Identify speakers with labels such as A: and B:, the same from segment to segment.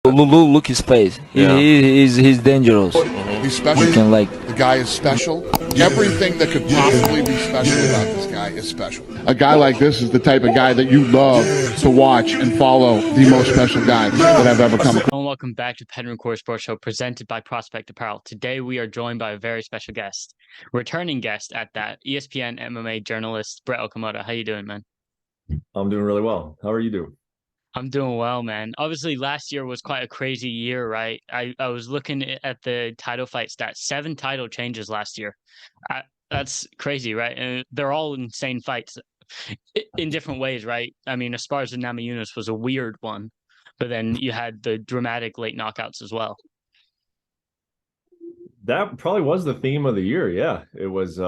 A: Look his face.
B: Yeah.
A: He's dangerous.
C: He's special.
A: We can
C: The guy is special. Everything that could possibly be special about this guy is special. A guy like this is the type of guy that you love to watch and follow, the most special guy that I've ever come across.
D: And welcome back to Pen and Core Sports Show presented by Prospect Apparel. Today we are joined by a very special guest, returning guest at that, ESPN MMA journalist Brett Okamoto. How you doing, man?
B: I'm doing really well. How are you doing?
D: I'm doing well, man. Obviously, last year was quite a crazy year, right? I was looking at the title fight stats. 7 title changes last year. That's crazy, right? And they're all insane fights in different ways, right? I mean, Esparza and Namajunas was a weird one, but then you had the dramatic late knockouts as well.
B: That probably was the theme of the year. Yeah, it was.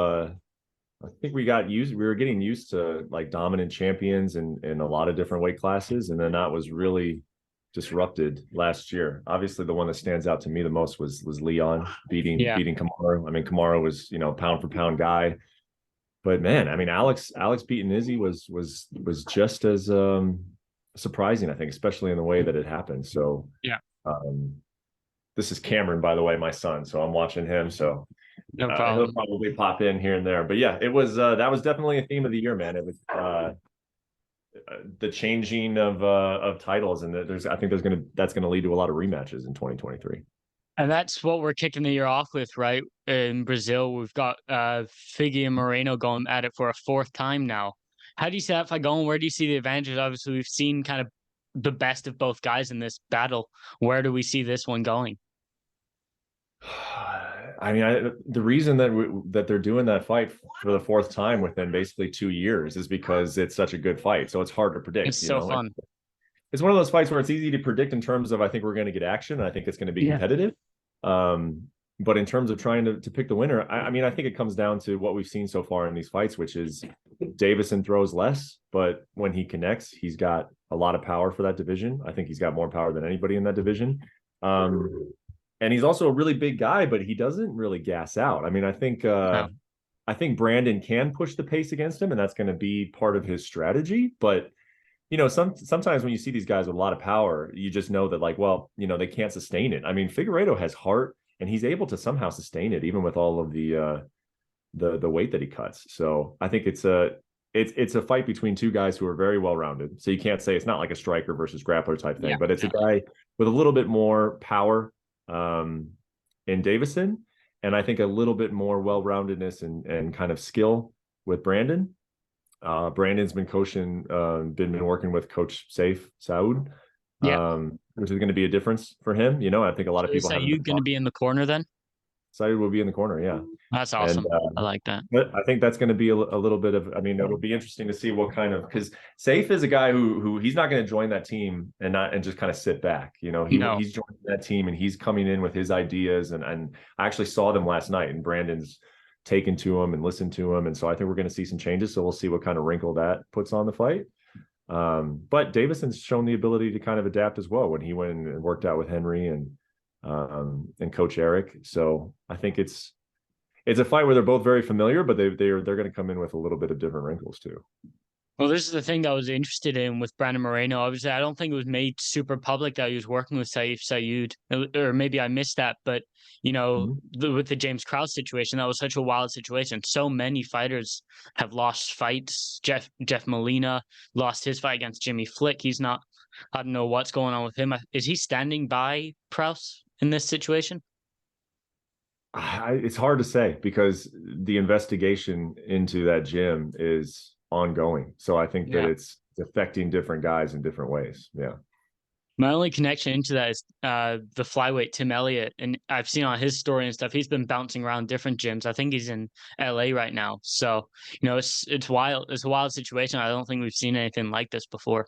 B: I think we were getting used to like dominant champions in a lot of different weight classes. And then that was really disrupted last year. Obviously, the one that stands out to me the most was Leon beating Kamaru. I mean, Kamaru was, pound for pound guy. But man, I mean, Alex beating Izzy was just as surprising, I think, especially in the way that it happened. So
D: yeah.
B: This is Cameron, by the way, my son. So I'm watching him. So
D: no problem.
B: He'll probably pop in here and there. But yeah, it was that was definitely a theme of the year, man. It was the changing of titles, and I think that's gonna lead to a lot of rematches in 2023.
D: And that's what we're kicking the year off with, right? In Brazil, we've got Figgy and Moreno going at it for a 4th time now. How do you see that fight going? Where do you see the advantages? Obviously, we've seen kind of the best of both guys in this battle. Where do we see this one going?
B: I mean, the reason that they're doing that fight for the 4th time within basically 2 years is because it's such a good fight. So it's hard to predict.
D: It's so fun.
B: It's one of those fights where it's easy to predict in terms of I think we're going to get action. And I think it's going to be competitive. But in terms of trying to pick the winner, I mean, I think it comes down to what we've seen so far in these fights, which is Davison throws less, but when he connects, he's got a lot of power for that division. I think he's got more power than anybody in that division. And he's also a really big guy, but he doesn't really gas out. I mean, I think Brandon can push the pace against him, and that's going to be part of his strategy. But sometimes when you see these guys with a lot of power, you just know that they can't sustain it. I mean, Figueiredo has heart, and he's able to somehow sustain it, even with all of the weight that he cuts. So I think it's a fight between 2 guys who are very well rounded. So you can't say it's not like a striker versus grappler type thing, but it's a guy with a little bit more power in Davison, and I think a little bit more well-roundedness and kind of skill with Brandon. Brandon's been coaching, been working with Coach Saud, which is going to be a difference for him. I think a lot of people.
D: So you going to be in the corner then?
B: Saud will be in the corner, yeah.
D: That's awesome. And, I like that.
B: But I think that's going to be a little bit of. I mean, it'll be interesting to see what kind of, because Saif is a guy who he's not going to join that team and just kind of sit back. He's joining that team and he's coming in with his ideas. And I actually saw them last night, and Brandon's taken to him and listened to him, and so I think we're going to see some changes. So we'll see what kind of wrinkle that puts on the fight. But Davison's shown the ability to kind of adapt as well when he went and worked out with Henry and Coach Eric. So I think it's a fight where they're both very familiar, but they're going to come in with a little bit of different wrinkles too.
D: Well, this is the thing that I was interested in with Brandon Moreno. Obviously, I don't think it was made super public that he was working with Saif Saud, or maybe I missed that. But with the James Krause situation, that was such a wild situation. So many fighters have lost fights. Jeff Molina lost his fight against Jimmy Flick. He's not. I don't know what's going on with him. Is he standing by Krause in this situation?
B: It's hard to say because the investigation into that gym is ongoing. So I think that it's affecting different guys in different ways. Yeah.
D: My only connection into that is the flyweight Tim Elliott, and I've seen on his story and stuff. He's been bouncing around different gyms. I think he's in LA right now. So it's wild. It's a wild situation. I don't think we've seen anything like this before.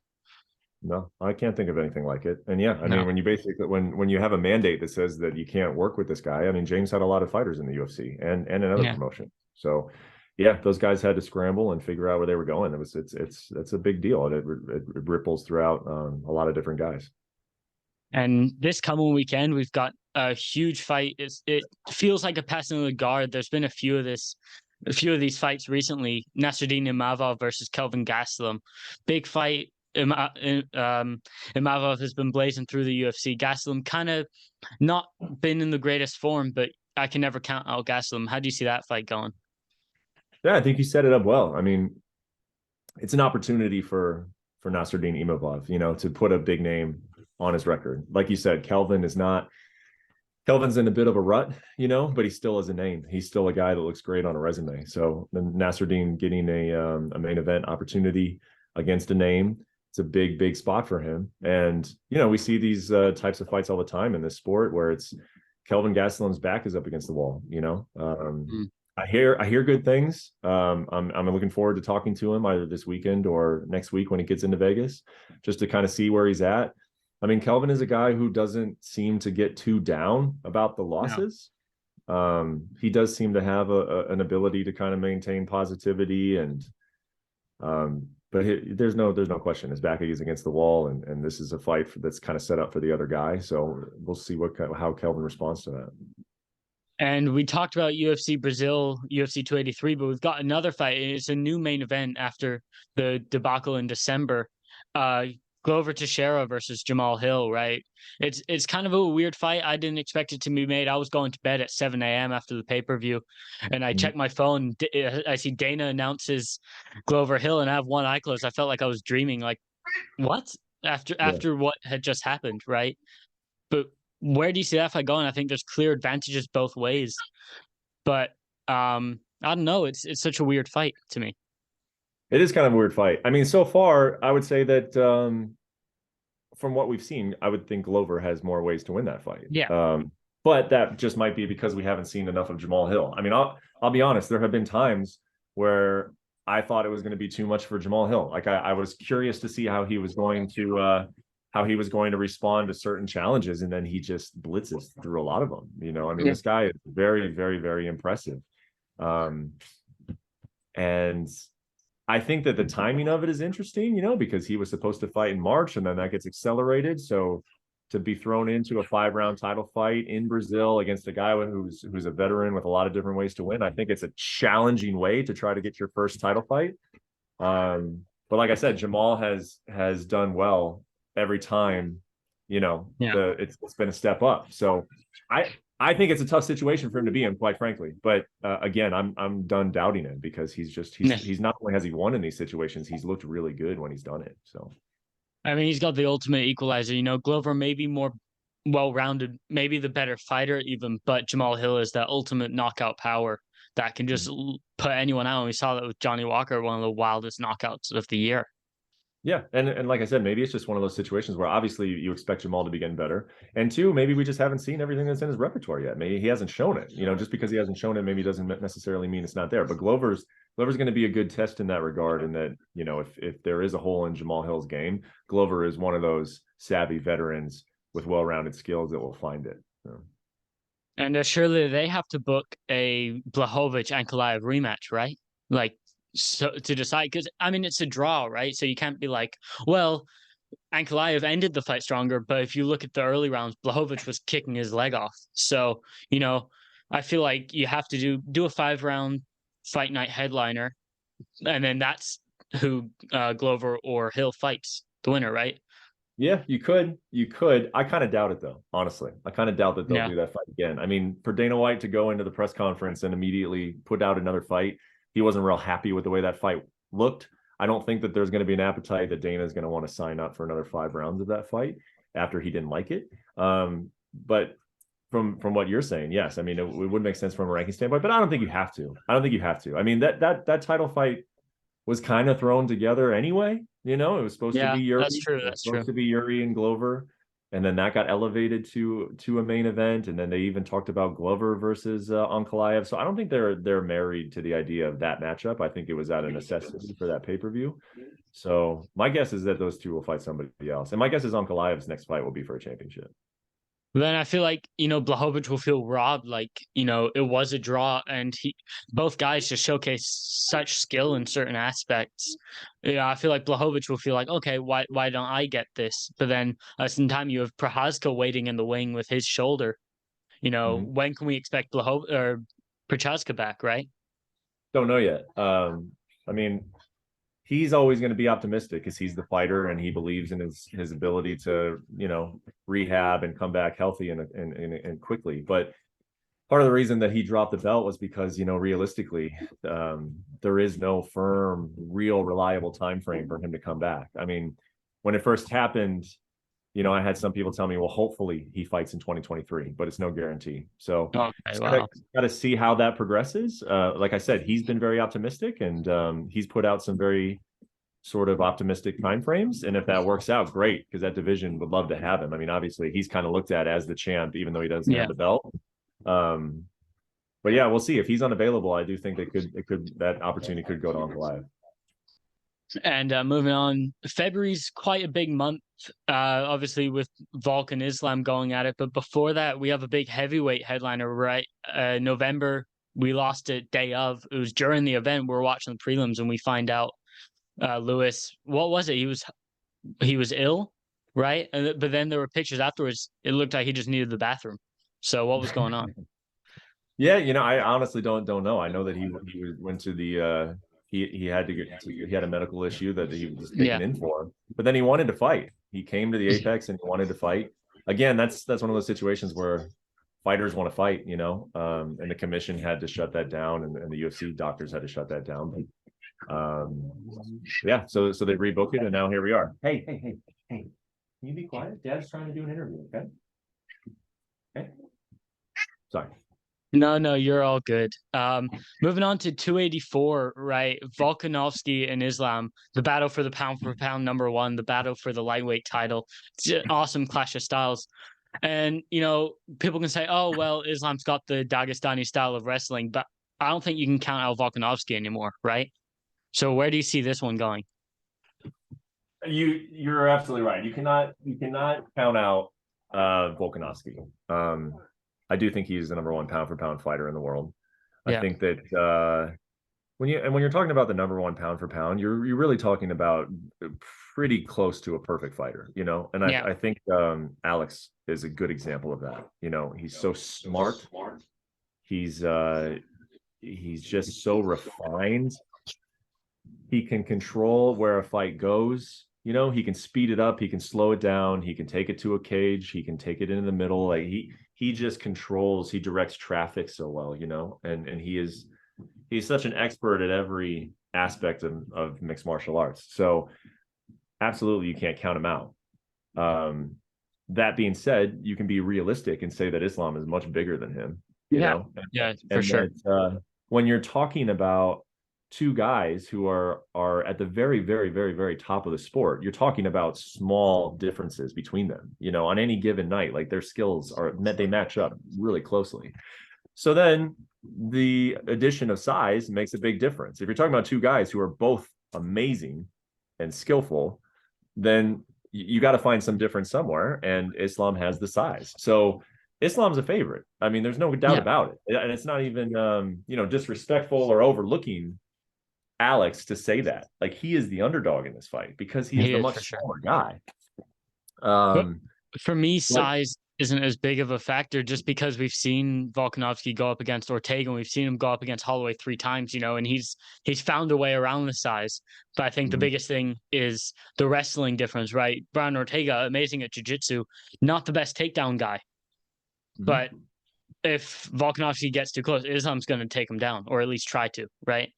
B: No, I can't think of anything like it. And I mean, when you basically when you have a mandate that says that you can't work with this guy, I mean, James had a lot of fighters in the UFC and in other promotions. So those guys had to scramble and figure out where they were going. It's a big deal. It ripples throughout a lot of different guys.
D: And this coming weekend, we've got a huge fight. It feels like a passing of the guard. There's been a few of these fights recently. Nasruddin Imavov versus Kelvin Gastelum. Big fight. Imavov has been blazing through the UFC. Gastelum kind of not been in the greatest form, but I can never count out Gastelum. How do you see that fight going?
B: Yeah, I think you set it up well. I mean, it's an opportunity for Nasruddin Imavov, to put a big name on his record. Like you said, Kelvin's in a bit of a rut, but he still has a name. He's still a guy that looks great on a resume. So Nasruddin getting a main event opportunity against a name, it's a big, big spot for him. And, we see these types of fights all the time in this sport where it's Kelvin Gastelum's back is up against the wall, I hear good things. I'm looking forward to talking to him either this weekend or next week when he gets into Vegas, just to kind of see where he's at. I mean, Kelvin is a guy who doesn't seem to get too down about the losses. No. He does seem to have an ability to kind of maintain positivity, and but there's no question his back is against the wall, and this is a fight that's kind of set up for the other guy. So we'll see how Kelvin responds to that.
D: And we talked about UFC Brazil, UFC 283, but we've got another fight. It's a new main event after the debacle in December. Glover Teixeira versus Jamal Hill, right? It's kind of a weird fight. I didn't expect it to be made. I was going to bed at 7 a.m. after the pay-per-view, and I checked my phone. I see Dana announces Glover Hill, and I have one eye closed. I felt like I was dreaming. Like, what? After what had just happened, right? But where do you see that fight going? I think there's clear advantages both ways, but I don't know. It's such a weird fight to me.
B: It is kind of a weird fight. I mean, so far, I would say that from what we've seen, I would think Glover has more ways to win that fight.
D: Yeah.
B: But that just might be because we haven't seen enough of Jamal Hill. I mean, I'll be honest. There have been times where I thought it was going to be too much for Jamal Hill. Like I was curious to see how he was going to respond to certain challenges, and then he just blitzes through a lot of them. I mean, This guy is very, very, very impressive. And I think that the timing of it is interesting, because he was supposed to fight in March and then that gets accelerated. So to be thrown into a 5-round title fight in Brazil against a guy who's a veteran with a lot of different ways to win, I think it's a challenging way to try to get your first title fight. But like I said, Jamal has done well every time, it's been a step up. So I think it's a tough situation for him to be in, quite frankly. But again, I'm done doubting him because he's not only has he won in these situations, he's looked really good when he's done it. So,
D: I mean, he's got the ultimate equalizer. Glover may be more well-rounded, maybe the better fighter even, but Jamal Hill is that ultimate knockout power that can just put anyone out. And we saw that with Johnny Walker, one of the wildest knockouts of the year.
B: Yeah, and like I said, maybe it's just one of those situations where obviously you expect Jamal to be getting better, and two, maybe we just haven't seen everything that's in his repertoire yet. Maybe he hasn't shown it. Just because he hasn't shown it, maybe doesn't necessarily mean it's not there. But Glover's going to be a good test in that regard, and that if there is a hole in Jamal Hill's game, Glover is one of those savvy veterans with well-rounded skills that will find it. So.
D: And surely they have to book a Blachowicz-Ankalaev rematch, right? Like. So to decide, because I mean it's a draw, right? So you can't be like, well, Ankalaev ended the fight stronger, but if you look at the early rounds, Blachowicz was kicking his leg off. So I feel like you have to do a 5-round fight night headliner, and then that's who Glover or Hill fights the winner, right?
B: Yeah, you could. I kind of doubt it, though. Honestly, I kind of doubt that they'll do that fight again. I mean, for Dana White to go into the press conference and immediately put out another fight. He wasn't real happy with the way that fight looked. I don't think that there's going to be an appetite that Dana is going to want to sign up for another 5 rounds of that fight after he didn't like it. But from what you're saying, yes, I mean, it would make sense from a ranking standpoint, but I don't think you have to. I mean, that title fight was kind of thrown together anyway. It was supposed to be Yuri.
D: That's true. That's
B: supposed to be Yuri and Glover. And then that got elevated to a main event, and then they even talked about Glover versus Ankalaev. So I don't think they're married to the idea of that matchup. I think it was out of necessity for that pay-per-view. So my guess is that those two will fight somebody else, and my guess is Ankalaev's next fight will be for a championship.
D: Then I feel like, Blachowicz will feel robbed. Like, it was a draw, and both guys just showcase such skill in certain aspects. I feel like Blachowicz will feel like, okay, why don't I get this? But then at the same time, you have Prochazka waiting in the wing with his shoulder. When can we expect Prochazka back, right?
B: Don't know yet. I mean, he's always going to be optimistic because he's the fighter and he believes in his ability to, rehab and come back healthy and quickly. But part of the reason that he dropped the belt was because, realistically, there is no firm, real, reliable time frame for him to come back. I mean, when it first happened, I had some people tell me, well, hopefully he fights in 2023, but it's no guarantee. So got to see how that progresses. Like I said, he's been very optimistic and he's put out some very sort of optimistic timeframes. And if that works out, great, because that division would love to have him. I mean, obviously he's kind of looked at as the champ, even though he doesn't have the belt. But yeah, we'll see if he's unavailable. I do think that opportunity could go to Uncle Live.
D: And moving on, February's quite a big month, obviously with Volk and Islam going at it. But before that, we have a big heavyweight headliner, right? November, we lost it day of. It was during the event. We're watching the prelims and we find out Lewis, what was it? He was ill, right? But then there were pictures afterwards. It looked like he just needed the bathroom. So what was going on?
B: Yeah, I honestly don't know. I know that he went to the he had a medical issue that he was taken in for, but then he wanted to fight. He came to the Apex and he wanted to fight. Again, that's one of those situations where fighters want to fight, and the commission had to shut that down, and the UFC doctors had to shut that down. But yeah, so they rebooked it, and now here we are. Hey, can you be quiet? Dad's trying to do an interview. Okay. Sorry.
D: No, you're all good. Moving on to 284, right? Volkanovski and Islam, the battle for the pound for pound number one, the battle for the lightweight title. It's an awesome clash of styles. And, people can say, oh, well, Islam's got the Dagestani style of wrestling, but I don't think you can count out Volkanovski anymore, right? So where do you see this one going?
B: You're absolutely right. You cannot count out Volkanovski. I do think he's the number one pound for pound fighter in the world. I think that when you're talking about the number one pound for pound, you're really talking about pretty close to a perfect fighter, And I think Alex is a good example of that. He's so smart. He's just so refined. He can control where a fight goes. He can speed it up. He can slow it down. He can take it to a cage. He can take it into the middle. Like he just controls. He directs traffic so well, and he's such an expert at every aspect of mixed martial arts. So absolutely, you can't count him out. That being said, you can be realistic and say that Islam is much bigger than him. For sure. When you're talking about two guys who are at the very, very, very, very top of the sport, you're talking about small differences between them, on any given night. Like their skills they match up really closely. So then the addition of size makes a big difference. If you're talking about two guys who are both amazing and skillful, then you got to find some difference somewhere, and Islam has the size. So Islam's a favorite. I mean, there's no doubt about it. And it's not even disrespectful or overlooking Alex to say that. Like, he is the underdog in this fight because he is the much smaller guy.
D: For me, size isn't as big of a factor, just because we've seen Volkanovski go up against Ortega, and we've seen him go up against Holloway 3 times, and he's found a way around the size. But I think the biggest thing is the wrestling difference, right? Brian Ortega, amazing at jiu-jitsu, not the best takedown guy. But if Volkanovski gets too close, Islam's going to take him down, or at least try to, right?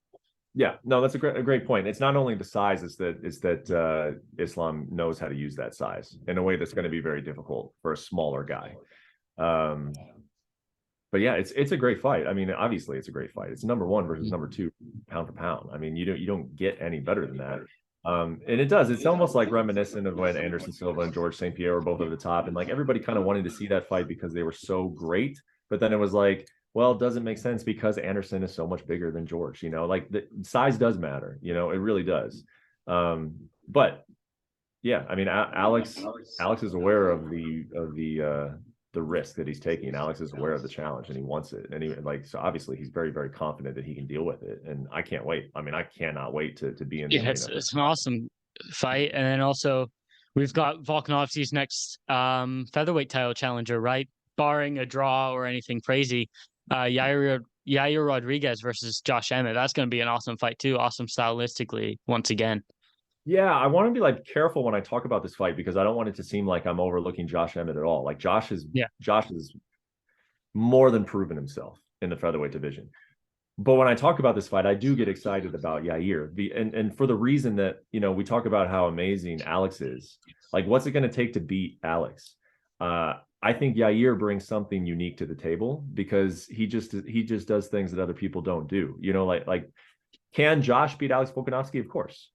B: Yeah, no, that's a great point. It's not only the size, it's that Islam knows how to use that size in a way that's going to be very difficult for a smaller guy. But yeah, it's a great fight. I mean, obviously it's a great fight. It's number one versus number two pound for pound. I mean, you don't get any better than that. And it's almost like reminiscent of when Anderson Silva and George St. Pierre were both at the top, and like everybody kind of wanted to see that fight because they were so great. But then it was like, well, it doesn't make sense because Anderson is so much bigger than George, like the size does matter, it really does. But yeah, I mean, Alex is aware of the risk that he's taking. Alex is aware of the challenge and he wants it. And so obviously he's very, very confident that he can deal with it. And I can't wait. I mean, I cannot wait to be in the
D: it's an awesome fight. And then also we've got Volkanovski's next featherweight title challenger, right? Barring a draw or anything crazy. Yair Yair Rodriguez versus Josh Emmett. That's going to be an awesome fight too. Awesome stylistically once again.
B: Yeah, I want to be like careful when I talk about this fight because I don't want it to seem like I'm overlooking Josh Emmett at all. Like Josh is more than proven himself in the featherweight division. But when I talk about this fight, I do get excited about Yair. And for the reason that, we talk about how amazing Alex is. Like, what's it going to take to beat Alex? I think Yair brings something unique to the table because he just does things that other people don't do. Like can Josh beat Alex Volkanovski? Of course,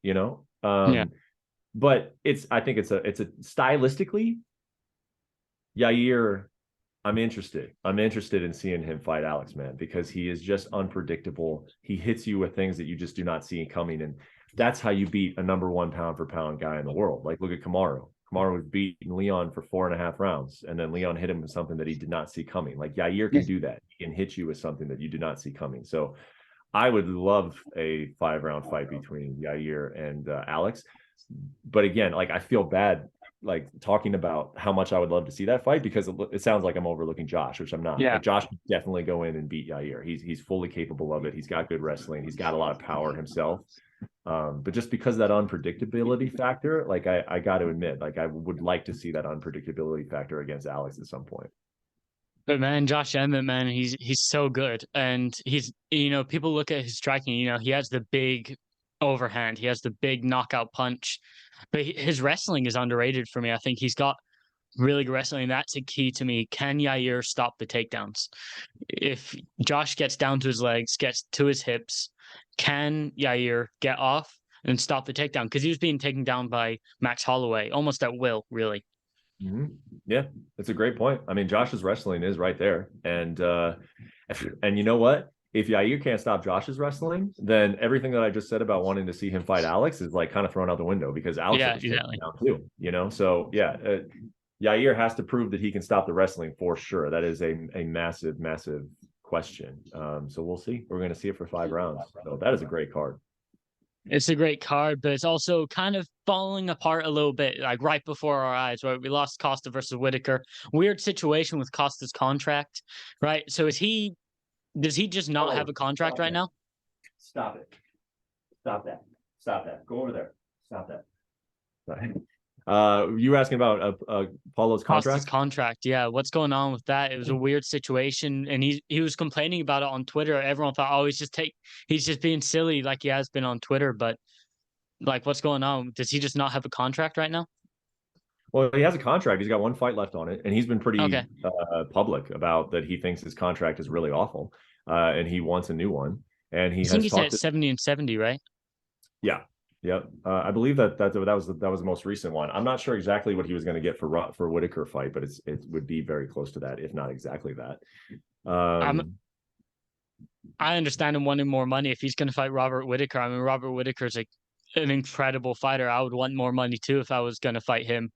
B: but I think it's a stylistically, Yair, I'm interested in seeing him fight Alex, man, because he is just unpredictable. He hits you with things that you just do not see coming. And that's how you beat a number one pound for pound guy in the world. Like, look at Kamaru. Kamaru was beating Leon for 4.5 rounds, and then Leon hit him with something that he did not see coming. Like, Yair can do that. He can hit you with something that you do not see coming. So I would love a 5-round fight between Yair and Alex. But again, like, I feel bad like talking about how much I would love to see that fight because it sounds like I'm overlooking Josh, which I'm not.
D: Yeah.
B: Like, Josh can definitely go in and beat Yair. He's fully capable of it. He's got good wrestling. He's got a lot of power himself. But just because of that unpredictability factor, like I got to admit, like I would like to see that unpredictability factor against Alex at some point.
D: But man, Josh Emmett, man, he's so good. And he's, people look at his striking, he has the big overhand. He has the big knockout punch. But his wrestling is underrated for me. I think he's got really good wrestling. That's a key to me. Can Yair stop the takedowns? If Josh gets down to his legs, gets to his hips, can Yair get off and stop the takedown? Because he was being taken down by Max Holloway almost at will, really.
B: Mm-hmm. Yeah, that's a great point. I mean, Josh's wrestling is right there. And you know what? If Yair can't stop Josh's wrestling, then everything that I just said about wanting to see him fight Alex is like kind of thrown out the window because Alex is
D: exactly
B: down too, So yeah, Yair has to prove that he can stop the wrestling for sure. That is a massive, massive question. So we'll see. We're going to see it for 5 rounds. So that is a great card.
D: It's a great card, but it's also kind of falling apart a little bit, like right before our eyes, right? We lost Costa versus Whitaker. Weird situation with Costa's contract, right? So does he just not have a contract right now?
B: Stop it. Stop that. Stop that. Go over there. Stop that. You were asking about Paulo's contract?
D: Costa's contract, yeah. What's going on with that? It was a weird situation, and he was complaining about it on Twitter. Everyone thought, oh, he's just being silly like he has been on Twitter. But like, what's going on? Does he just not have a contract right now?
B: Well, he has a contract. He's got 1 fight left on it, and he's been pretty public about that. He thinks his contract is really awful, and he wants a new one. And he has
D: he's at 70 and 70, right?
B: Yeah. Yep. I believe that was the most recent one. I'm not sure exactly what he was going to get for Whitaker fight, but it would be very close to that, if not exactly that.
D: I understand him wanting more money if he's going to fight Robert Whitaker. I mean, Robert Whitaker's an incredible fighter. I would want more money too if I was going to fight him.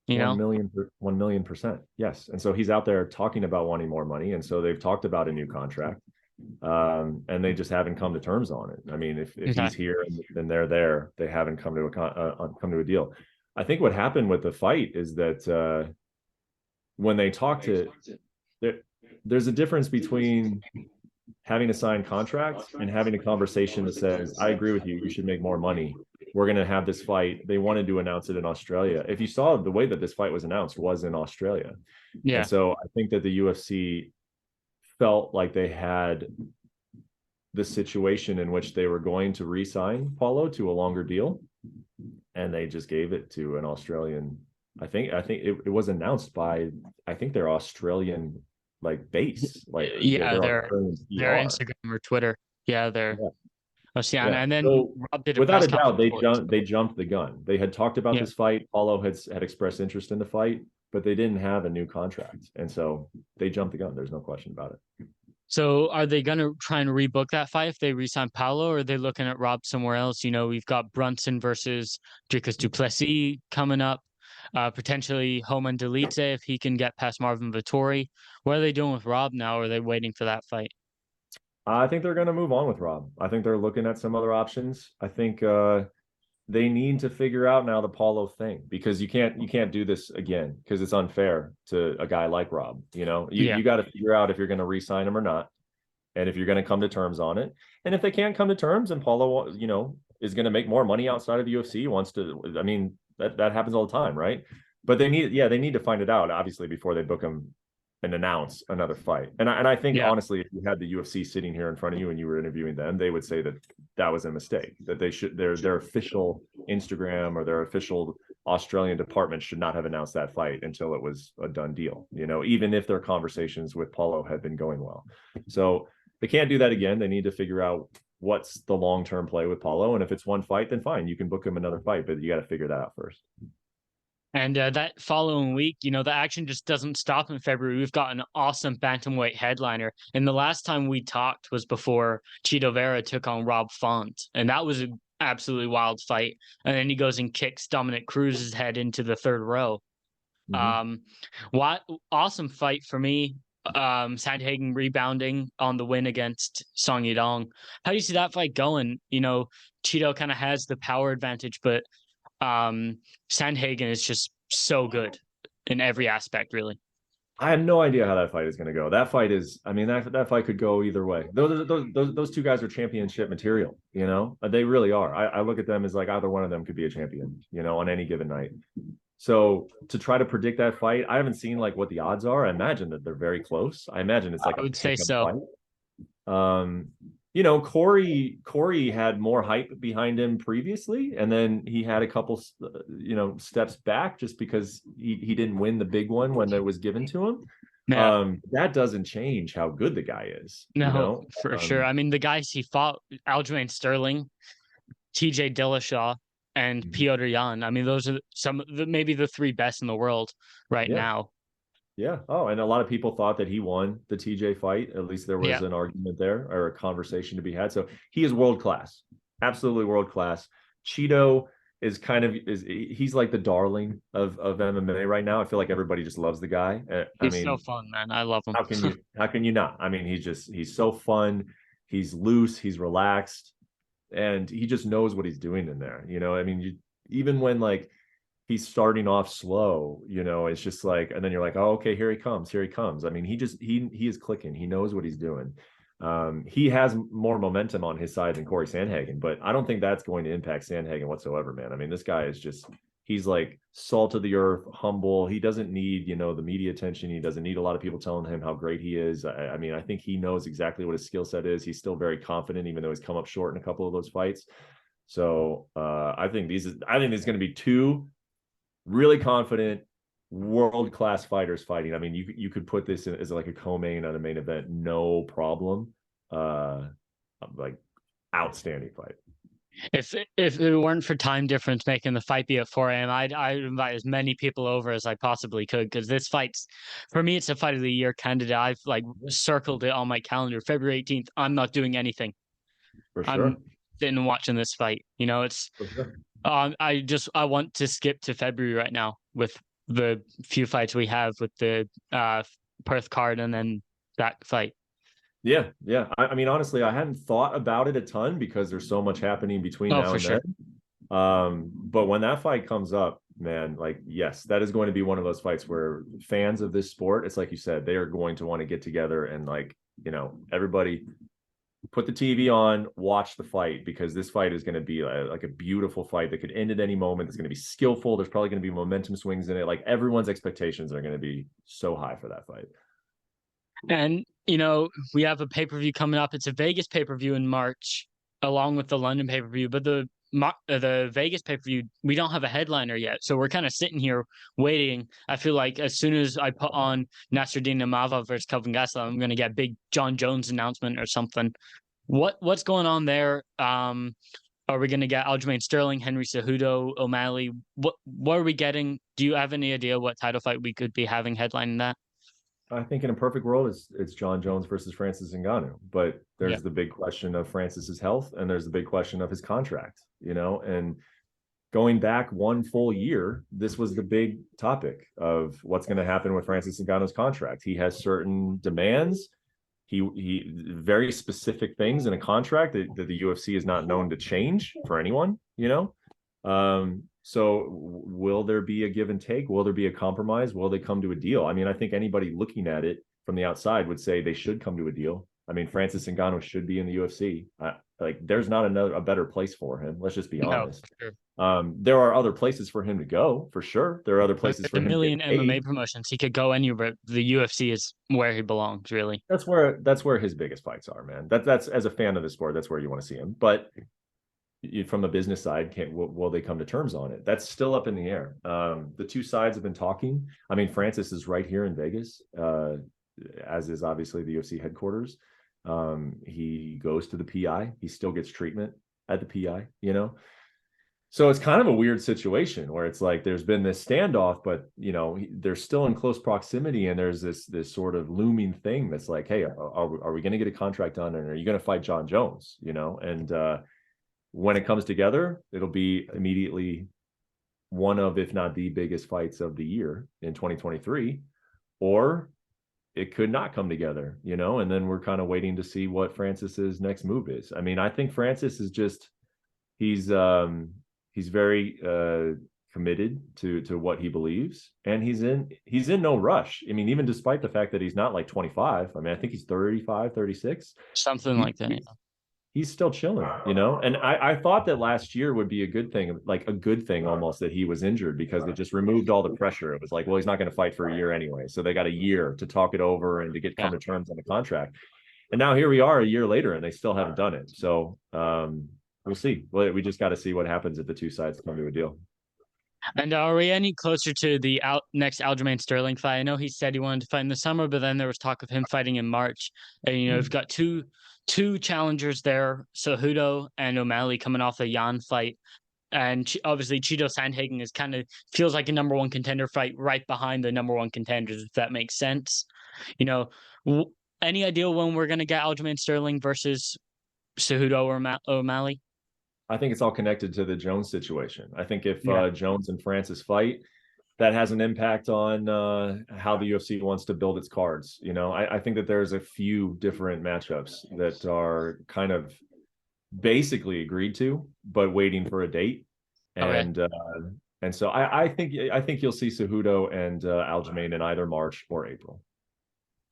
B: 1 million%. Yes. And so he's out there talking about wanting more money. And so they've talked about a new contract. And they just haven't come to terms on it. I mean, if he's here and they're there, they haven't come to a deal. I think what happened with the fight is that when they talk to, there's a difference between having a signed contract and having a conversation that says, I agree with you, you should make more money. We're going to have this fight. They wanted to announce it in Australia. If you saw the way that this fight was announced was in Australia. Yeah. And so I think that the UFC felt like they had the situation in which they were going to re-sign Paulo to a longer deal, and they just gave it to an Australian. I think it was announced by their Australian base,
D: their Instagram or Twitter. Yeah, they're Oceania. And then
B: so,
D: Rob did
B: without a doubt they jumped the gun. They had talked about this fight. Paulo had expressed interest in the fight, but they didn't have a new contract. And so they jumped the gun. There's no question about it.
D: So are they going to try and rebook that fight if they re-sign Paulo, or are they looking at Rob somewhere else? We've got Brunson versus Dricus du Plessis coming up, potentially Homan Delitze if he can get past Marvin Vettori. What are they doing with Rob now, or are they waiting for that fight?
B: I think they're going to move on with Rob. I think they're looking at some other options. I think they need to figure out now the Paulo thing, because you can't do this again, because it's unfair to a guy like Rob. You got to figure out if you're going to re-sign him or not. And if you're going to come to terms on it, and if they can't come to terms, and Paulo, is going to make more money outside of the UFC, wants to, I mean, that happens all the time, right? But they need to find it out, obviously, before they book him and announce another fight. And I think, honestly, if you had the UFC sitting here in front of you and you were interviewing them, they would say that was a mistake, that they should, their official Instagram or their official Australian department should not have announced that fight until it was a done deal, even if their conversations with Paulo had been going well. So they can't do that again. They need to figure out what's the long-term play with Paulo. And if it's one fight, then fine, you can book him another fight, but you got to figure that out first.
D: And that following week, the action just doesn't stop in February. We've got an awesome bantamweight headliner. And the last time we talked was before Chito Vera took on Rob Font. And that was an absolutely wild fight. And then he goes and kicks Dominic Cruz's head into the third row. What awesome fight for me. Sandhagen rebounding on the win against Song Yadong. How do you see that fight going? Chito kind of has the power advantage, but Sandhagen is just so good in every aspect, really.
B: I have no idea how that fight is going to go. That fight is, I mean, that fight could go either way. Those two guys are championship material, they really are. I look at them as like either one of them could be a champion, on any given night. So to try to predict that fight, I haven't seen like what the odds are. I imagine that they're very close. I imagine it's like
D: I would say so.
B: Fight. Corey had more hype behind him previously, and then he had a couple, steps back just because he didn't win the big one when it was given to him. Yeah. That doesn't change how good the guy is.
D: No, for sure. I mean, the guys he fought, Aljamain Sterling, TJ Dillashaw, and Piotr Jan. I mean, those are maybe the three best in the world right now.
B: Yeah. Oh, and a lot of people thought that he won the TJ fight. At least there was an argument there or a conversation to be had. So he is world class, absolutely world class. Chito is he's like the darling of MMA right now. I feel like everybody just loves the guy.
D: He's so fun, man. I love him.
B: How can you not? I mean, he's so fun. He's loose. He's relaxed. And he just knows what he's doing in there. I mean, even when like he's starting off slow, it's just like, and then you're like, oh, okay, here he comes. I mean, he is clicking. He knows what he's doing. He has more momentum on his side than Corey Sandhagen, but I don't think that's going to impact Sandhagen whatsoever, man. I mean, this guy is just, he's like salt of the earth, humble. He doesn't need, the media attention. He doesn't need a lot of people telling him how great he is. I mean, I think he knows exactly what his skill set is. He's still very confident, even though he's come up short in a couple of those fights. So I think there's going to be two really confident world-class fighters fighting. I mean, you could put this as like a co-main on a main event, no problem. Like outstanding fight.
D: If it weren't for time difference making the fight be at 4 a.m., I'd invite as many people over as I possibly could, because this fight's, for me, it's a fight of the year candidate. I've like circled it on my calendar. February 18th, I'm not doing anything.
B: For sure.
D: I'm sitting and watching this fight. It's
B: for sure.
D: I want to skip to February right now with the few fights we have with the Perth card and then that fight.
B: Yeah. I mean, honestly, I hadn't thought about it a ton because there's so much happening between now and then. But when that fight comes up, man, like, yes, that is going to be one of those fights where fans of this sport, it's like you said, they are going to want to get together and like, everybody put the TV on, watch the fight, because this fight is going to be like a beautiful fight that could end at any moment. It's going to be skillful. There's probably going to be momentum swings in it. Like everyone's expectations are going to be so high for that fight.
D: And, we have a pay-per-view coming up. It's a Vegas pay-per-view in March, along with the London pay-per-view. But the Vegas pay-per-view, we don't have a headliner yet. So we're kind of sitting here waiting. I feel like as soon as I put on Nasruddin Imavov versus Kelvin Gastelum, I'm going to get a big Jon Jones announcement or something. What's going on there? Are we going to get Aljamain Sterling, Henry Cejudo, O'Malley? What are we getting? Do you have any idea what title fight we could be having headlining that?
B: I think in a perfect world, it's Jon Jones versus Francis Ngannou. But there's the big question of Francis's health, and there's the big question of his contract, and going back one full year, this was the big topic of what's going to happen with Francis Ngannou's contract. He has certain demands. He very specific things in a contract that the UFC is not known to change for anyone, So will there be a give and take? Will there be a compromise? Will they come to a deal? I mean, I think anybody looking at it from the outside would say they should come to a deal. I mean, Francis Ngannou should be in the UFC. Like, there's not a better place for him. Let's just be honest.
D: Sure.
B: There are other places for him to go, for sure. There are other places for
D: A
B: him
D: million
B: to get
D: MMA
B: paid.
D: promotions. He could go anywhere, but the UFC is where he belongs, really.
B: That's where his biggest fights are, man. That's as a fan of the sport, that's where you want to see him. But from the business side, will they come to terms on it? That's still up in the air. The two sides have been talking. I mean, Francis is right here in Vegas, as is obviously the UFC headquarters. He goes to the PI. He still gets treatment at the PI, you know? So it's kind of a weird situation where it's like there's been this standoff, but you know, they're still in close proximity, and there's this sort of looming thing that's like, hey, are we going to get a contract done, and are you going to fight Jon Jones? You know, and when it comes together, it'll be immediately one of, if not the biggest fights of the year in 2023, or it could not come together, you know, and then we're kind of waiting to see what Francis's next move is. I mean, I think Francis is just, he's very committed to what he believes, and he's in no rush. I mean, even despite the fact that he's not like 25, I mean, I think he's 35, 36.
D: Something like that.
B: He's still chilling, you know? And I thought that last year would be a good thing, like a good thing almost, that he was injured, because it just removed all the pressure. It was like, well, he's not going to fight for a year anyway. So they got a year to talk it over and to come to terms on the contract. And now here we are a year later, and they still haven't done it. So we'll see. Well, we just got to see what happens if the two sides come to a deal.
D: And are we any closer to the next Aljamain Sterling fight? I know he said he wanted to fight in the summer, but then there was talk of him fighting in March. And, you know, we've got two challengers there, Cejudo and O'Malley, coming off the Jan fight. And obviously Cheeto Sandhagen is kind of feels like a number one contender fight right behind the number one contenders, if that makes sense. You know, any idea when we're going to get Aljamain Sterling versus Cejudo or O'Malley?
B: I think it's all connected to the Jones situation. I think if Jones and Francis fight, that has an impact on how the UFC wants to build its cards. You know, I think that there's a few different matchups that are kind of basically agreed to, but waiting for a date. And so I think you'll see Cejudo and Aljamain in either March or April.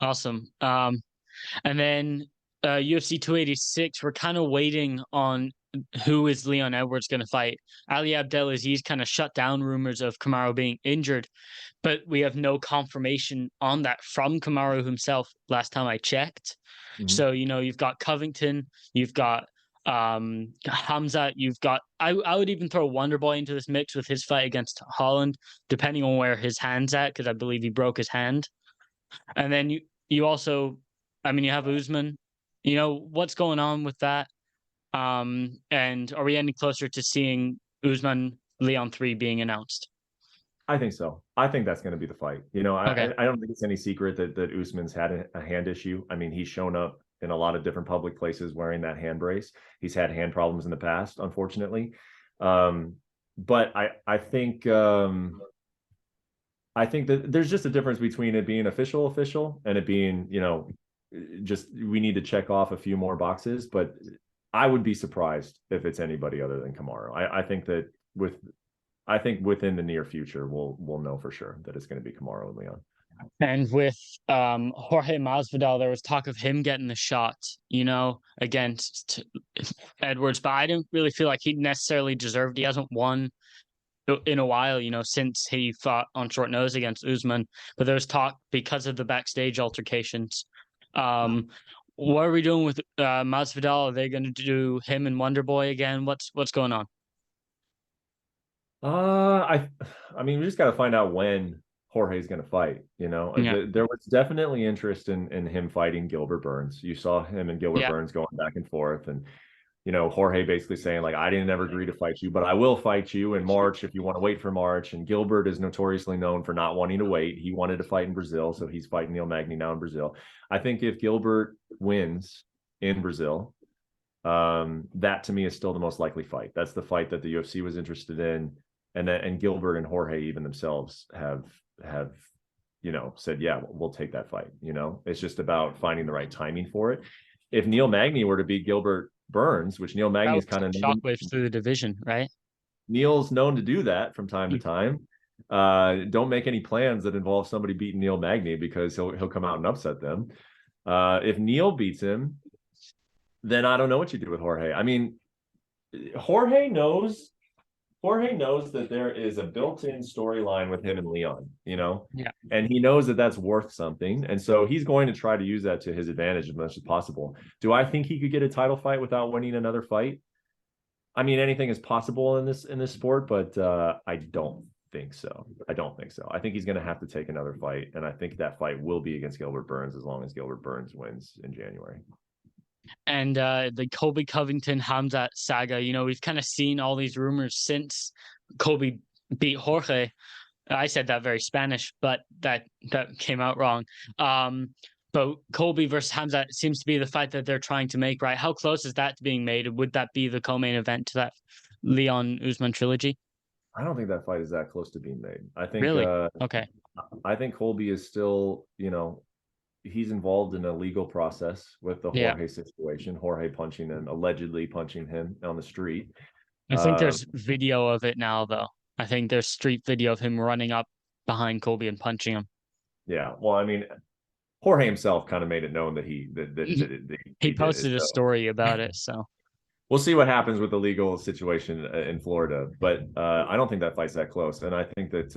D: Awesome. And then UFC 286, we're kind of waiting on who is Leon Edwards going to fight. Ali Abdelaziz kind of shut down rumors of Kamaru being injured, but we have no confirmation on that from Kamaru himself last time I checked. Mm-hmm. So, you know, you've got Covington, you've got Hamza, you've got, I would even throw Wonderboy into this mix with his fight against Holland, depending on where his hand's at, because I believe he broke his hand. And then you also, I mean, you have Usman. You know, what's going on with that? And are we any closer to seeing Usman Leon 3 being announced?
B: I think so. I think that's going to be the fight. You know, I don't think it's any secret that Usman's had a hand issue. I mean, he's shown up in a lot of different public places wearing that hand brace. He's had hand problems in the past, unfortunately. But I think that there's just a difference between it being official and it being, you know, just we need to check off a few more boxes. But I would be surprised if it's anybody other than Kamaru. I think within the near future we'll know for sure that it's going to be Kamaru and Leon.
D: And with Jorge Masvidal, there was talk of him getting the shot, you know, against Edwards, but I didn't really feel like he necessarily deserved. He hasn't won in a while, you know, since he fought on short notice against Usman. But there was talk because of the backstage altercations. What are we doing with Masvidal? Are they going to do him and Wonderboy again? What's going on?
B: I mean, we just got to find out when Jorge's going to fight. You know, there was definitely interest in him fighting Gilbert Burns. You saw him and Gilbert Burns going back and forth, and you know, Jorge basically saying like, I didn't ever agree to fight you, but I will fight you in March if you want to wait for March. And Gilbert is notoriously known for not wanting to wait. He wanted to fight in Brazil, so he's fighting Neil Magny now in Brazil. I think if Gilbert wins in Brazil, that to me is still the most likely fight. That's the fight that the UFC was interested in, and Gilbert and Jorge even themselves have you know said, yeah, we'll take that fight. You know, it's just about finding the right timing for it. If Neil Magny were to beat Gilbert Burns, which Neil Magny is kind of
D: shockwaves through the division, right?
B: Neil's known to do that from time to time. Don't make any plans that involve somebody beating Neil Magny, because he'll come out and upset them. If Neil beats him, then I don't know what you do with Jorge. I mean, Jorge knows that there is a built-in storyline with him and Leon,
D: Yeah.
B: and he knows that that's worth something. And so he's going to try to use that to his advantage as much as possible. Do I think he could get a title fight without winning another fight? I mean, anything is possible in this sport, but I don't think so. I think he's going to have to take another fight, and I think that fight will be against Gilbert Burns as long as Gilbert Burns wins in January.
D: And the Colby Covington Hamzat saga, we've kind of seen all these rumors since Colby beat Jorge. I said that very Spanish, but that came out wrong. But Colby versus Hamzat seems to be the fight that they're trying to make, right? How close is that to being made? Would that be the co-main event to that Leon Usman trilogy?
B: I don't think that fight is that close to being made. I think
D: Really? Okay.
B: I think Colby is still, he's involved in a legal process with the Jorge situation. Jorge allegedly punching him on the street.
D: I think there's video of it now, though. I think there's street video of him running up behind Colby and punching him.
B: Yeah, well, I mean, Jorge himself kind of made it known that he
D: posted a story about it, so
B: we'll see what happens with the legal situation in Florida. But I don't think that fight's that close, and I think that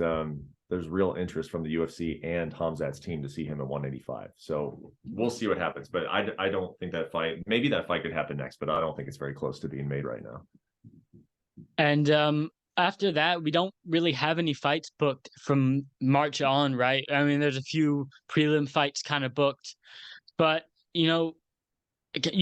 B: there's real interest from the UFC and Hamzat's team to see him at 185. So we'll see what happens. But I don't think that fight. Maybe that fight could happen next, but I don't think it's very close to being made right now.
D: And after that, we don't really have any fights booked from March on, right? I mean, there's a few prelim fights kind of booked, but you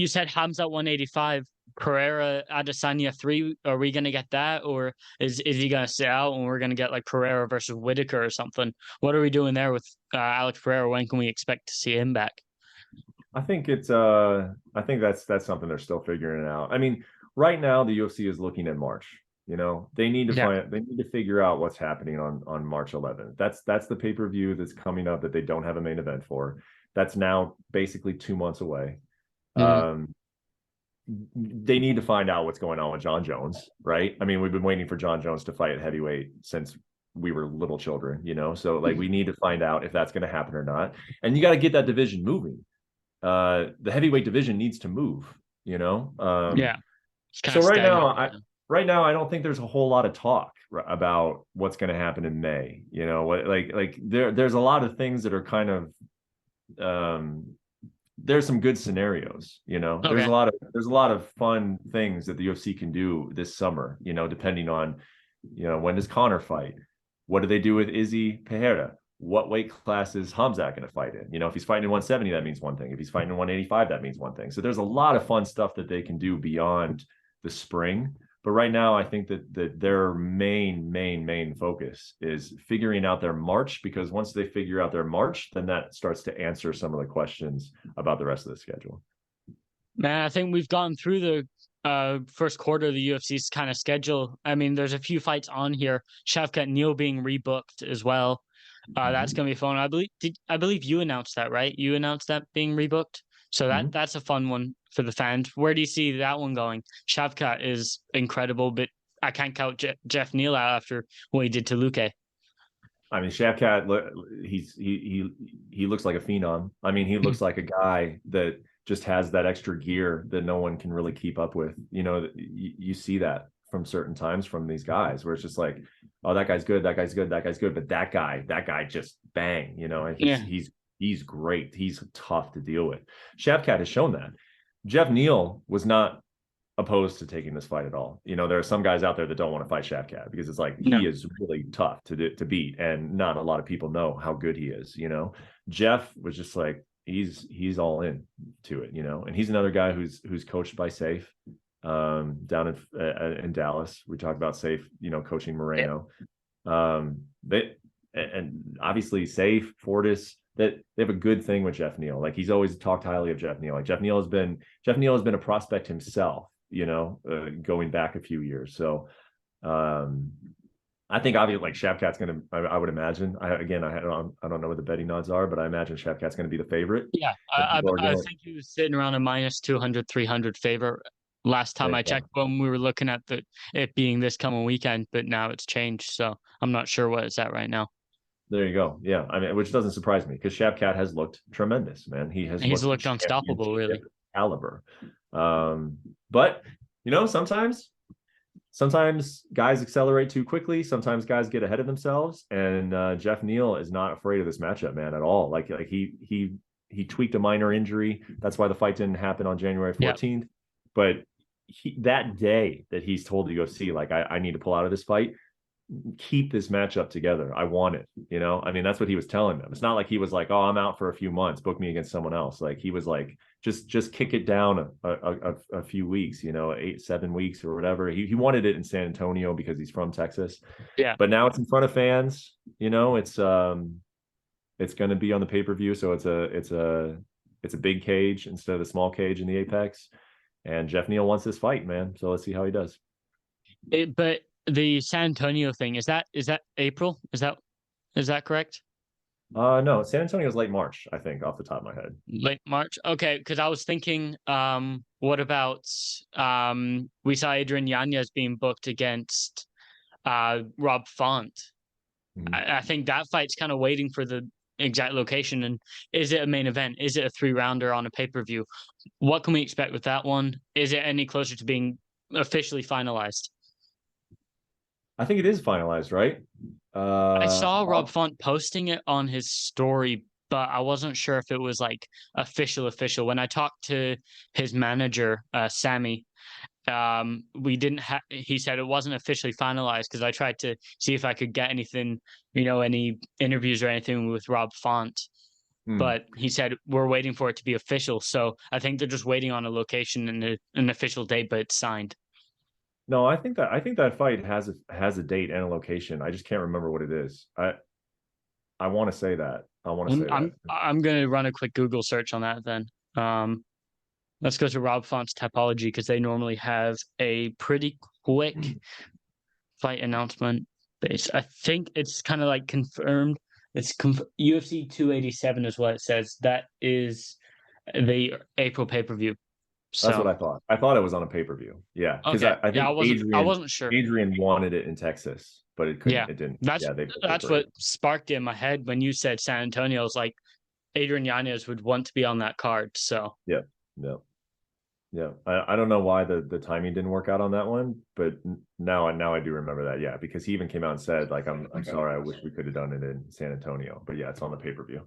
D: said Hamzat 185, Pereira Adesanya 3. Are we gonna get that, or is he gonna sit out and we're gonna get like Pereira versus Whitaker or something? What are we doing there with Alex Pereira? When can we expect to see him back?
B: I think it's I think that's something they're still figuring out. I mean, right now the UFC is looking at March. They need to figure out what's happening on March 11th. That's the pay-per-view that's coming up that they don't have a main event for. That's now basically 2 months away. Mm-hmm. They need to find out what's going on with Jon Jones, right? I mean, we've been waiting for Jon Jones to fight at heavyweight since we were little children, so like we need to find out if that's going to happen or not. And you got to get that division moving. The heavyweight division needs to move,
D: Yeah.
B: So right now, I don't think there's a whole lot of talk about what's going to happen in May. There's a lot of things that are kind of there's some good scenarios. Okay. There's a lot of fun things that the UFC can do this summer. Depending on when does Conor fight, what do they do with Izzy Pereira, what weight class is Hamzat going to fight in? If he's fighting in 170, that means one thing. If he's fighting in 185, that means one thing. So there's a lot of fun stuff that they can do beyond the spring. But right now, I think that their main focus is figuring out their March, because once they figure out their March, then that starts to answer some of the questions about the rest of the schedule.
D: Man, I think we've gone through the first quarter of the UFC's kind of schedule. I mean, there's a few fights on here. Shavkat Neal being rebooked as well. That's going to be fun. I believe you announced that, right? You announced that being rebooked. So that's a fun one for the fans. Where do you see that one going? Shavkat is incredible, but I can't count Jeff Neal out after what he did to Luque.
B: I mean, Shavkat, he looks like a phenom. I mean, he looks like a guy that just has that extra gear that no one can really keep up with. You see that from certain times from these guys where it's just like, oh, that guy's good, that guy's good, that guy's good, but that guy just bang. He's great. He's tough to deal with. Shavkat has shown that. Jeff Neal was not opposed to taking this fight at all. There are some guys out there that don't want to fight Shavkat because it's like he is really tough to beat, and not a lot of people know how good he is. Jeff was just like he's all in to it. And he's another guy who's coached by Safe down in Dallas. We talked about Safe, coaching Moreno. And obviously Safe, Fortis, that they have a good thing with Jeff Neal. Like he's always talked highly of Jeff Neal. Like Jeff Neal has been a prospect himself, going back a few years. So I think obviously like Shavkat's going to, I would imagine, I don't know what the betting odds are, but I imagine Shavkat's going to be the favorite.
D: Yeah. I think he was sitting around a minus 200, 300 favorite last time I checked when we were looking at it being this coming weekend, but now it's changed. So I'm not sure what it's at right now.
B: There you go. Yeah, I mean, which doesn't surprise me because Shavkat has looked tremendous, man.
D: He's looked unstoppable, really.
B: Caliber. But sometimes guys accelerate too quickly. Sometimes guys get ahead of themselves, and Jeff Neal is not afraid of this matchup, man, at all. Like he tweaked a minor injury. That's why the fight didn't happen on January 14th. Yep. But that day that he's told the UFC, like, I need to pull out of this fight, keep this matchup together. I want it. I mean, that's what he was telling them. It's not like he was like, oh, I'm out for a few months, book me against someone else. Like, he was like, just kick it down a few weeks, 8-7 weeks or whatever. He wanted it in San Antonio because he's from Texas.
D: Yeah.
B: But now it's in front of fans. It's going to be on the pay-per-view, so it's a big cage instead of the small cage in the Apex. And Jeff Neal wants this fight, man. So let's see how he does.
D: But the San Antonio thing, is that April? Is that correct?
B: No, San Antonio is late March, I think, off the top of my head.
D: Late March? Okay, because I was thinking, what about we saw Adrian Yanez being booked against Rob Font.
B: Mm-hmm.
D: I think that fight's kind of waiting for the exact location. And is it a main event? Is it a 3-rounder on a pay-per-view? What can we expect with that one? Is it any closer to being officially finalized?
B: I think it is finalized, right?
D: I saw Rob Font posting it on his story, but I wasn't sure if it was like official. When I talked to his manager, Sammy, we didn't have, he said it wasn't officially finalized because I tried to see if I could get anything, any interviews or anything with Rob Font. But he said we're waiting for it to be official. So I think they're just waiting on a location and an official date, but it's signed.
B: No, I think that fight has a date and a location. I just can't remember what it is. I want to say that.
D: I'm going to run a quick Google search on that then. Let's go to Rob Font's Tapology because they normally have a pretty quick fight announcement base. I think it's kind of like confirmed. It's UFC 287 is what it says. That is the April pay-per-view. So,
B: that's what I thought. I thought it was on a pay-per-view. Yeah, because
D: okay.
B: I think
D: I wasn't sure.
B: Adrian wanted it in Texas, but it couldn't.
D: Yeah,
B: it didn't.
D: That's what sparked it in my head when you said San Antonio. I was like, Adrian Yanez would want to be on that card. So
B: yeah. I don't know why the timing didn't work out on that one, but now I do remember that. Yeah, because he even came out and said like, I'm sorry, I wish we could have done it in San Antonio, but yeah, it's on the pay-per-view.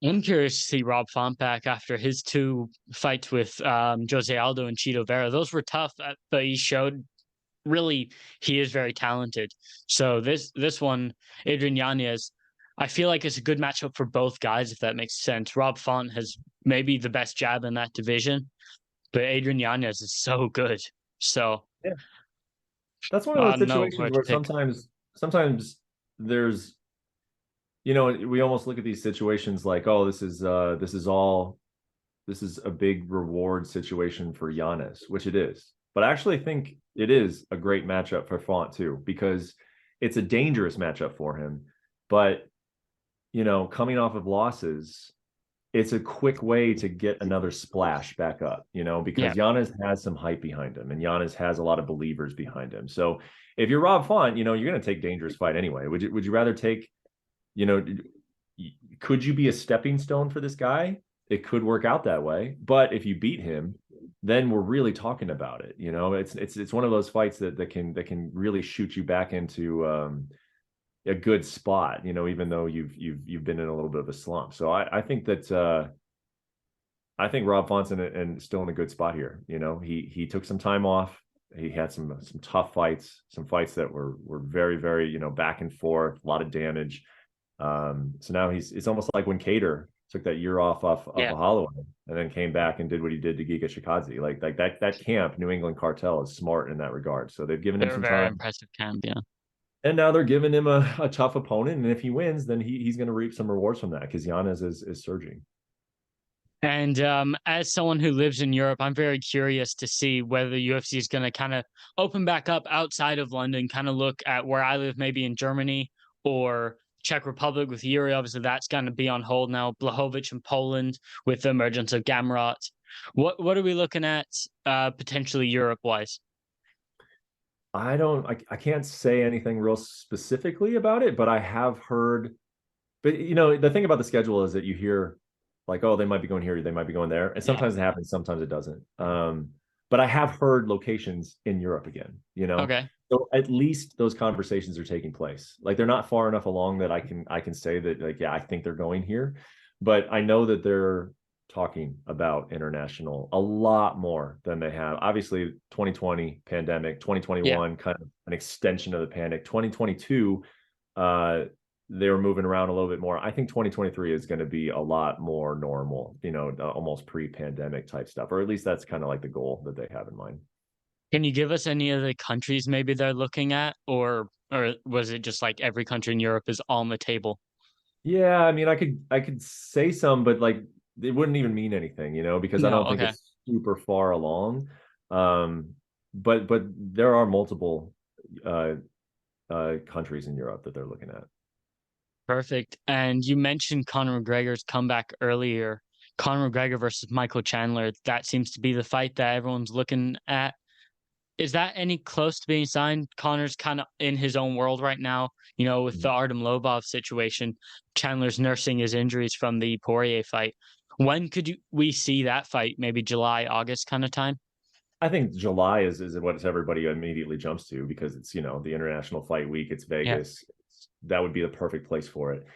D: I'm curious to see Rob Font back after his 2 fights with Jose Aldo and Chito Vera. Those were tough, but he showed really he is very talented. So this one, Adrian Yanez, I feel like it's a good matchup for both guys, if that makes sense. Rob Font has maybe the best jab in that division, but Adrian Yanez is so good. So
B: yeah, that's one of those situations where sometimes there's, we almost look at these situations like, oh, this is a big reward situation for Yanez, which it is. But I actually think it is a great matchup for Font too, because it's a dangerous matchup for him. But, coming off of losses, it's a quick way to get another splash back up, because Yanez has some hype behind him and Yanez has a lot of believers behind him. So if you're Rob Font, you're going to take dangerous fight anyway. Would you rather take, could you be a stepping stone for this guy? It could work out that way. But if you beat him, then we're really talking about it. It's one of those fights that can really shoot you back into a good spot, even though you've been in a little bit of a slump. So I think that I think Rob Font's still in a good spot here. He took some time off. He had some tough fights, some fights that were very, very, back and forth, a lot of damage. So now it's almost like when Cater took that year off of Holloway and then came back and did what he did to Giga Shikazi. Like that camp, New England Cartel, is smart in that regard. So they've given him some
D: very
B: time.
D: Impressive camp, yeah.
B: And now they're giving him a tough opponent. And if he wins, then he's going to reap some rewards from that because Yanez is surging.
D: And as someone who lives in Europe, I'm very curious to see whether the UFC is going to kind of open back up outside of London, kind of look at where I live, maybe in Germany or Czech Republic with Yuri. Obviously, that's going to be on hold now. Blachowicz in Poland with the emergence of Gamrot. What are we looking at potentially Europe-wise?
B: I can't say anything real specifically about it, but I have heard. But you know, the thing about the schedule is that you hear like, oh, they might be going here, they might be going there, and sometimes it happens, sometimes it doesn't. But I have heard locations in Europe again. You know,
D: Okay.
B: so at least those conversations are taking place. Like they're not far enough along that I can say that like, yeah, I think they're going here, but I know that they're talking about international a lot more than they have. Obviously, 2020 pandemic,
D: Yeah.
B: 2021 kind of an extension of the panic. 2022, they were moving around a little bit more. I think 2023 is going to be a lot more normal, you know, almost pre-pandemic type stuff, or at least that's kind of like the goal that they have in mind.
D: Can you give us any of the countries maybe they're looking at, or was it just like every country in Europe is on the table?
B: Yeah, I mean, I could say some, but like it wouldn't even mean anything, you know, because I
D: No.
B: don't think
D: Okay.
B: it's super far along. Um, but there are multiple uh countries in Europe that they're looking at.
D: Perfect. And you mentioned Conor McGregor's comeback earlier. Conor McGregor versus Michael Chandler. That seems to be the fight that everyone's looking at. Is that any close to being signed? Connor's kind of in his own world right now, with the Artem Lobov situation. Chandler's nursing his injuries from the Poirier fight. When could we see that fight? Maybe July, August kind of time?
B: I think July is what everybody immediately jumps to because it's, you know, the International Fight Week, it's
D: Yeah.
B: Vegas. That would be the perfect place for it.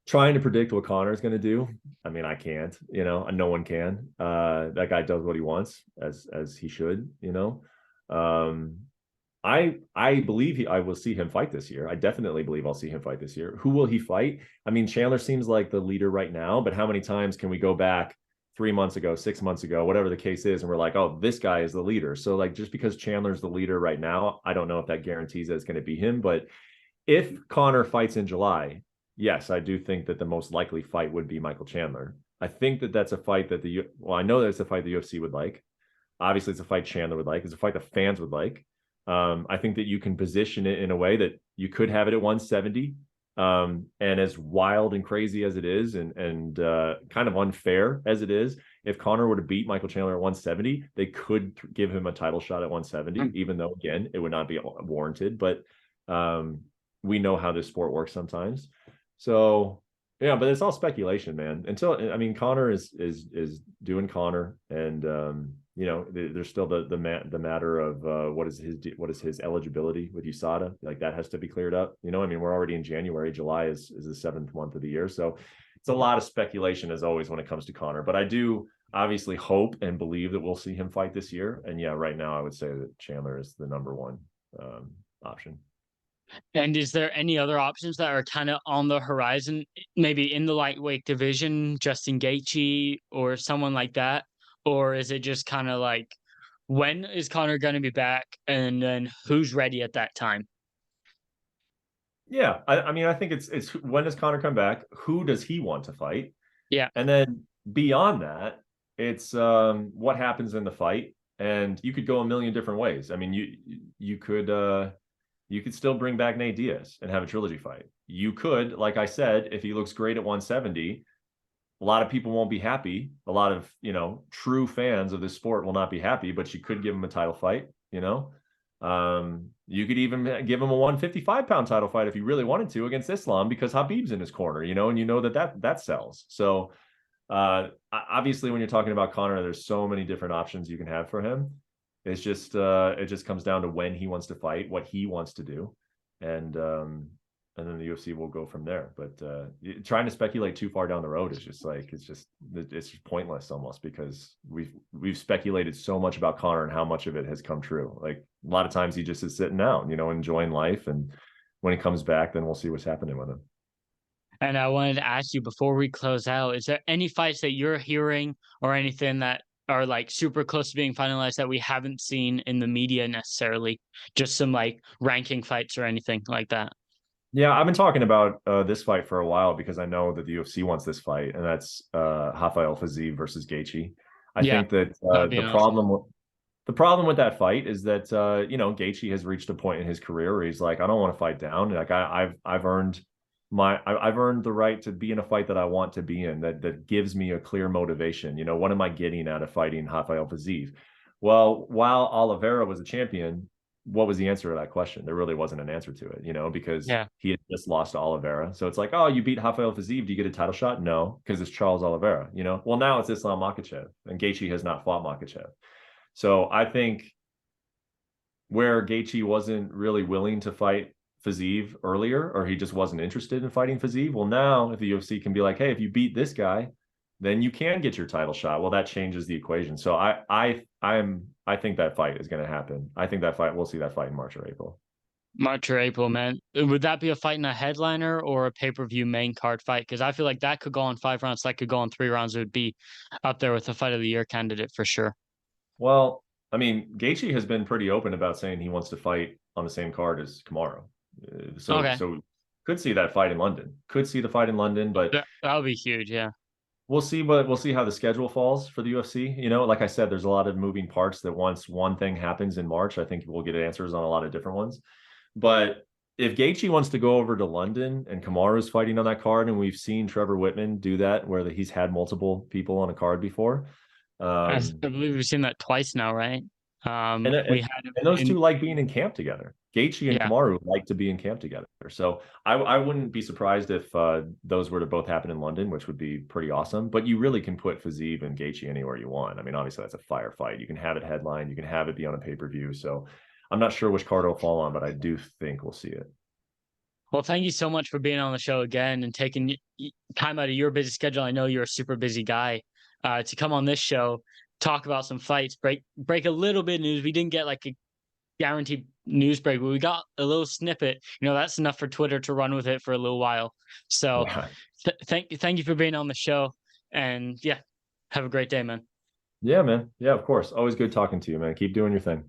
B: Trying to predict what Conor is going to do, I mean, I can't, you know, no one can. That guy does what he wants as he should, you know. Um, I believe I will see him fight this year. I definitely believe I'll see him fight this year. Who will he fight? I mean, Chandler seems like the leader right now, but how many times can we go back 3 months ago, 6 months ago, whatever the case is, and we're like, oh, this guy is the leader. So like just because Chandler's the leader right now, I don't know if that guarantees that it's going to be him. But if Conor fights in July, yes, I do think that the most likely fight would be Michael Chandler. I think that that's a fight that I know that it's a fight the UFC would like. Obviously, it's a fight Chandler would like. It's a fight the fans would like. I think that you can position it in a way that you could have it at 170. And as wild and crazy as it is, and kind of unfair as it is, if Conor were to beat Michael Chandler at 170, they could give him a title shot at 170, even though again it would not be warranted. But we know how this sport works sometimes. So yeah, but it's all speculation, man. Until I mean, Conor is doing Conor, and there's still the matter of what is his eligibility with USADA. Like that has to be cleared up. You know, I mean, we're already in January. July is the seventh month of the year, so it's a lot of speculation as always when it comes to Conor. But I do obviously hope and believe that we'll see him fight this year. And yeah, right now I would say that Chandler is the number one option.
D: And is there any other options that are kind of on the horizon, maybe in the lightweight division, Justin Gaethje or someone like that? Or is it just kind of like, when is Conor going to be back, and then who's ready at that time?
B: Yeah, I mean, I think it's when does Conor come back? Who does he want to fight?
D: Yeah.
B: And then beyond that, it's what happens in the fight. And you could go a million different ways. I mean, you could still bring back Nate Diaz and have a trilogy fight. You could, like I said, if he looks great at 170, a lot of people won't be happy. A lot of, true fans of this sport will not be happy, but you could give him a title fight, You could even give him a 155-pound title fight if you really wanted to against Islam because Habib's in his corner, and that sells. So obviously when you're talking about Conor, there's so many different options you can have for him. It's just it just comes down to when he wants to fight, what he wants to do, and then the UFC will go from there. But trying to speculate too far down the road is just it's pointless almost because we've speculated so much about Conor and how much of it has come true. Like a lot of times he just is sitting down, enjoying life, and when he comes back, then we'll see what's happening with him.
D: And I wanted to ask you before we close out, is there any fights that you're hearing or anything that are like super close to being finalized that we haven't seen in the media necessarily? Just some like ranking fights or anything like that?
B: Yeah, I've been talking about this fight for a while because I know that the UFC wants this fight, and that's Rafael Fiziev versus Gaethje. I think that the problem with that fight is that Gaethje has reached a point in his career where he's like, I don't want to fight down. Like I've earned the right to be in a fight that I want to be in, that gives me a clear motivation. What am I getting out of fighting Rafael Fiziev? Well, while Oliveira was a champion, what was the answer to that question? There really wasn't an answer to it, because
D: Yeah.
B: he had just lost to Oliveira. So it's like, oh, you beat Rafael Fiziev, do you get a title shot? No, because it's Charles Oliveira. Well, now it's Islam Makhachev, and Gaethje has not fought Makhachev. So I think where Gaethje wasn't really willing to fight Fiziev earlier, or he just wasn't interested in fighting Fiziev. Well, now if the UFC can be like, hey, if you beat this guy, then you can get your title shot. Well, that changes the equation. So I think that fight is going to happen. I think that fight, we'll see that fight in March or April.
D: March or April, man. Would that be a fight in a headliner or a pay-per-view main card fight? Because I feel like that could go on 5 rounds, that could go on 3 rounds. It would be up there with the fight of the year candidate for sure.
B: Well, I mean, Gaethje has been pretty open about saying he wants to fight on the same card as Kamaru. So could see that fight in London. Could see the fight in London, but
D: that would be huge. Yeah.
B: We'll see, but we'll see how the schedule falls for the UFC. Like I said, there's a lot of moving parts that once one thing happens in March, I think we'll get answers on a lot of different ones. But if Gaethje wants to go over to London and Kamaru's fighting on that card, and we've seen Trevor Whitman do that, where he's had multiple people on a card before.
D: I believe we've seen that twice now, right?
B: And those two like being in camp together. Gaethje and Kamaru like to be in camp together. So I wouldn't be surprised if those were to both happen in London, which would be pretty awesome. But you really can put Fiziev and Gaethje anywhere you want. I mean, obviously that's a fire fight. You can have it headline. You can have it be on a pay-per-view. So I'm not sure which card it'll fall on, but I do think we'll see it.
D: Well, thank you so much for being on the show again and taking time out of your busy schedule. I know you're a super busy guy to come on this show, talk about some fights, break a little bit of news. We didn't get like a guaranteed news break, but we got a little snippet. That's enough for Twitter to run with it for a little while. So thank you for being on the show, and have a great day, man.
B: Yeah, man. Yeah, of course. Always good talking to you, man. Keep doing your thing.